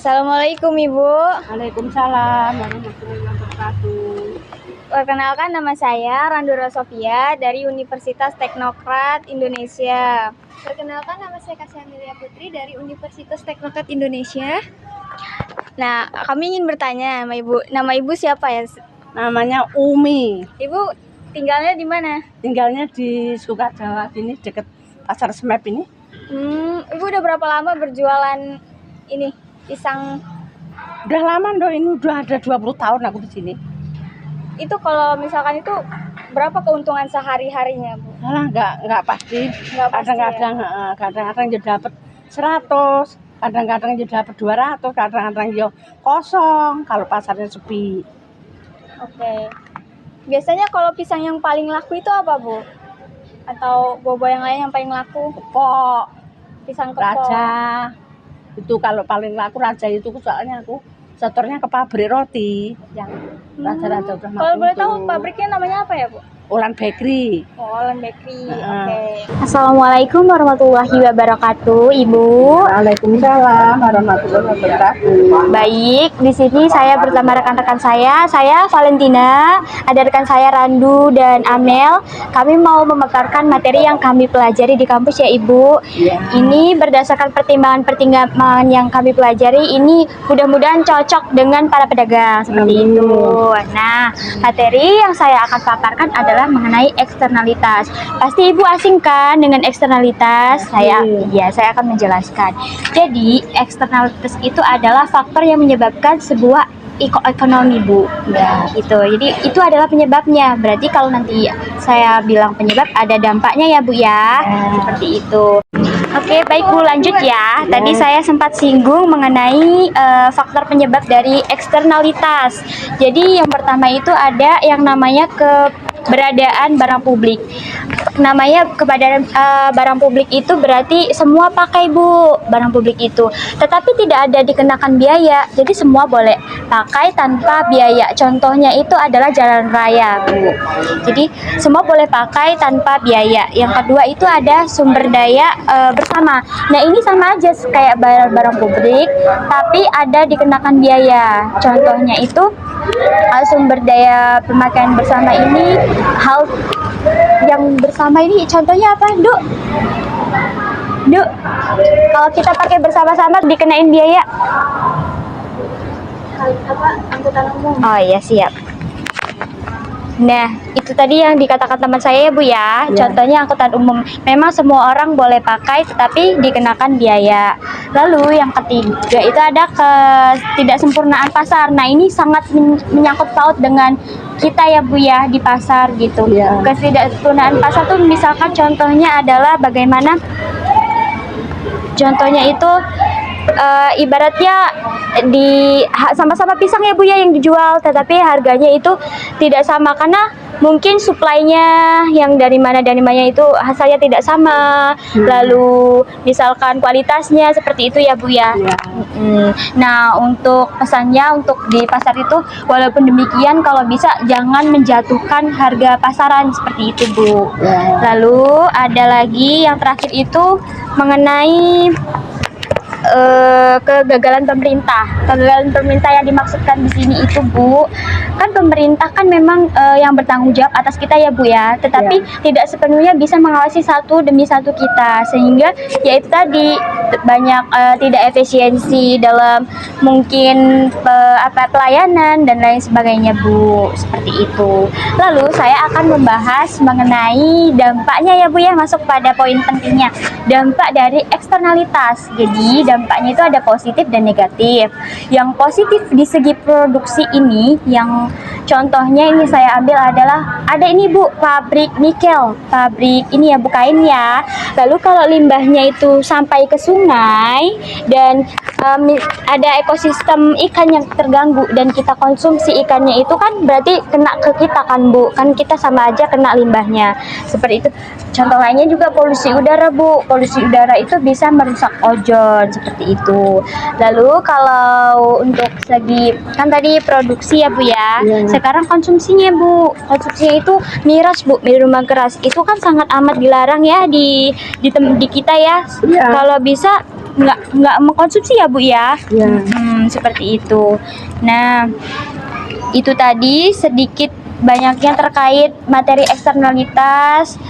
Assalamualaikum Ibu. Waalaikumsalam warahmatullahi wabarakatuh. Perkenalkan, nama saya Randura Sofia dari Universitas Teknokrat Indonesia. Perkenalkan, nama saya Kasih Amelia Putri dari Universitas Teknokrat Indonesia. Nah, kami ingin bertanya sama Ibu. Nama Ibu siapa ya? Namanya Umi. Ibu tinggalnya di mana? Tinggalnya di Sukajawa sini, deket Pasar Semep ini. Ibu udah berapa lama berjualan ini pisang? Udah lama dong, ini udah ada 20 tahun aku di sini. Itu kalau misalkan itu berapa keuntungan sehari-harinya, Bu? Alah, nggak pasti. Nggak pasti, Kadang-kadang ya dapat 100, kadang-kadang ya dapat 200, kadang-kadang ya kosong kalau pasarnya sepi. Oke. Biasanya kalau pisang yang paling laku itu apa, Bu? Atau boba yang lain yang paling laku? Kepok, Pisang kepok. Raja. Itu kalau paling laku Raja itu, soalnya aku setornya ke pabrik roti yang Raja-Raja udah Kalau boleh tuh. tahu pabriknya namanya apa ya, Bu? Ulan Bakery. Oh, Olan Bakery. Heeh. Oke. Assalamualaikum warahmatullahi wabarakatuh, Ibu. Waalaikumsalam warahmatullahi wabarakatuh. Baik, di sini saya bersama rekan-rekan saya. Saya Valentina, ada rekan saya Randu dan Amel. Kami mau memaparkan materi yang kami pelajari di kampus ya, Ibu. Iya. Ini berdasarkan pertimbangan-pertimbangan yang kami pelajari, ini mudah-mudahan cocok dengan para pedagang seperti itu. Nah, materi yang saya akan paparkan adalah mengenai eksternalitas. Pasti Ibu asing kan dengan eksternalitas? Saya akan menjelaskan. Jadi, eksternalitas itu adalah faktor yang menyebabkan sebuah ekonomi, Bu. Ya, gitu. Jadi itu adalah penyebabnya. Berarti kalau nanti saya bilang penyebab, ada dampaknya ya, Bu ya. Seperti itu. Oke, baik Bu, lanjut ya. Tadi saya sempat singgung mengenai faktor penyebab dari eksternalitas. Jadi yang pertama itu ada yang namanya keberadaan barang publik. Namanya keberadaan barang publik itu berarti semua pakai, Bu, barang publik itu. Tetapi tidak ada dikenakan biaya. Jadi semua boleh pakai tanpa biaya. Contohnya itu adalah jalan raya, Bu. Jadi semua boleh pakai tanpa biaya. Yang kedua itu ada sumber daya bersama. Nah, ini sama aja kayak barang publik, tapi ada dikenakan biaya. Contohnya itu sumber daya pemakaian bersama ini, hal yang bersama ini contohnya apa, Duk? Duk, kalau kita pakai bersama-sama dikenain biaya? Angkutan umum. Oh iya, siap. Nah, itu tadi yang dikatakan teman saya ya, Bu ya. Contohnya angkutan umum. Memang semua orang boleh pakai tetapi dikenakan biaya. Lalu yang ketiga itu ada ketidaksempurnaan pasar. Nah, ini sangat menyangkut paut dengan kita ya, Bu ya, di pasar gitu. Ketidaksempurnaan pasar tuh misalkan contohnya adalah bagaimana? Contohnya itu ibaratnya sama-sama pisang ya, Bu ya, yang dijual, tetapi harganya itu tidak sama karena mungkin suplainya yang dari mana itu hasilnya tidak sama. Lalu misalkan kualitasnya seperti itu ya, Bu ya. Nah, untuk pesannya untuk di pasar itu, walaupun demikian kalau bisa jangan menjatuhkan harga pasaran seperti itu, Bu. Lalu ada lagi yang terakhir itu mengenai kegagalan pemerintah. Kegagalan pemerintah yang dimaksudkan di sini itu, Bu, kan pemerintah kan memang yang bertanggung jawab atas kita ya, Bu ya, tetapi tidak sepenuhnya bisa mengawasi satu demi satu kita, sehingga ya itu tadi banyak tidak efisiensi dalam mungkin pelayanan dan lain sebagainya, Bu, seperti itu. Lalu saya akan membahas mengenai dampaknya ya, Bu ya, masuk pada poin pentingnya, dampak dari eksternalitas. Jadi dampaknya itu ada positif dan negatif. Yang positif di segi produksi ini, yang contohnya ini saya ambil adalah ada ini, Bu, pabrik nikel, pabrik ini ya, Bu, kain ya. Lalu kalau limbahnya itu sampai ke sungai dan ada ekosistem ikan yang terganggu dan kita konsumsi ikannya itu kan berarti kena ke kita kan, Bu, kan kita sama aja kena limbahnya seperti itu. Contoh lainnya juga polusi udara, Bu. Polusi udara itu bisa merusak ozon seperti itu. Lalu kalau untuk segi kan tadi produksi ya, Bu ya. Sekarang konsumsinya, Bu. Konsumsinya itu miras, Bu, minuman keras. Itu kan sangat amat dilarang ya di kita ya. Kalau bisa nggak mengkonsumsi ya Bu ya. Ya. Seperti itu. Nah, itu tadi sedikit banyaknya terkait materi eksternalitas.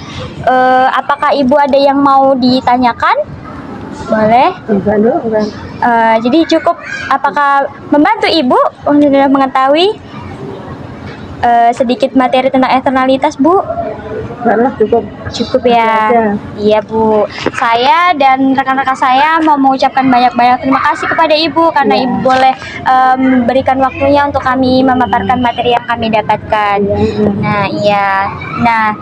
Apakah Ibu ada yang mau ditanyakan? Boleh. Enggak. Jadi cukup, apakah membantu Ibu untuk mengetahui sedikit materi tentang eksternalitas Bu? Cukup. Cukup ya. Aja. Iya Bu. Saya dan rekan-rekan saya mau mengucapkan banyak-banyak terima kasih kepada Ibu karena Ya. Ibu boleh berikan waktunya untuk kami memaparkan materi yang kami dapatkan. Nah iya. Nah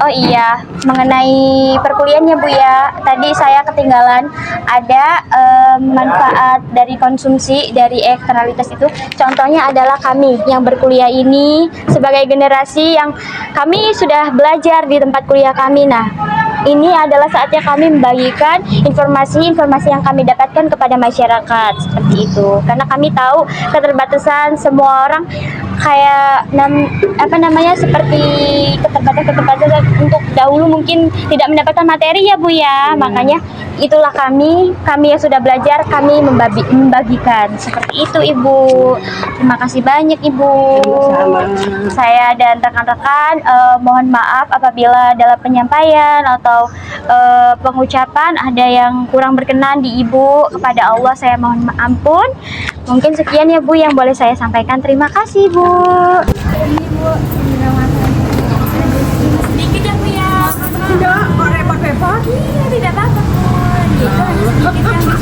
oh iya, mengenai perkuliahannya Bu ya. Tadi saya ketinggalan ada manfaat dari konsumsi dari eksternalitas itu. Contohnya adalah kami yang berkuliah ini sebagai generasi yang kami sudah belajar di tempat kuliah kami. Nah, ini adalah saatnya kami membagikan informasi-informasi yang kami dapatkan kepada masyarakat seperti itu. Karena kami tahu keterbatasan semua orang kayak seperti keterbatasan untuk dahulu mungkin tidak mendapatkan materi ya Bu ya. Makanya itulah kami yang sudah belajar, kami membagikan seperti itu Ibu. Terima kasih banyak Ibu. Sama-sama. Saya dan rekan-rekan mohon maaf apabila dalam penyampaian atau pengucapan ada yang kurang berkenan di Ibu. Kepada Allah saya mohon ampun. Mungkin sekian ya Bu yang boleh saya sampaikan. Terima kasih Bu. Ini Bu, sedikit ya Bu ya. Tidak, kok repot-repot. Iya, tidak apa-apa Bu. Gitu, sedikit yang bisa